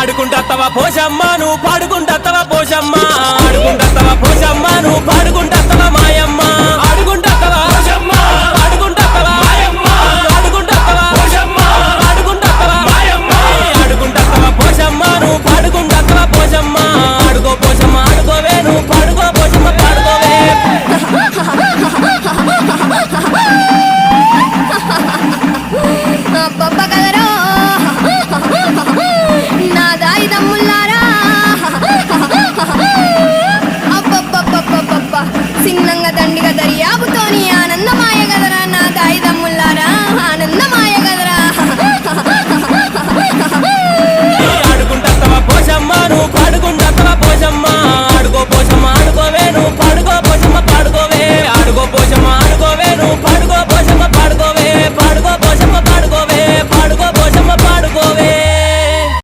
ఆడుకుంటత్తవా పోషమ్మ నువ్వు పాడుకుంటత్తవా పోషమ్మ ఆడుకుంటత్తవా పోషమ్మ నువ్వు పాడుకుంటత్తవా మాయమ్మ ఆడుకుంటత్తవా పోషమ్మ ఆడుకుంటత్తవా మాయమ్మ ఆడుకుంటత్తవా పోషమ్మ ఆడుకుంటత్తవా మాయమ్మ ఆడుకుంటత్తవా పోషమ్మ నువ్వు పాడుకుంటత్తవా పోషమ్మ ఆడుకో పోషమ్మ ఆడుకోవే నువ్వు పాడుకో పోషమ్మ పాడుకోవే అబ్బబ్బ కదరో నా దాయి దమ్ముల్లో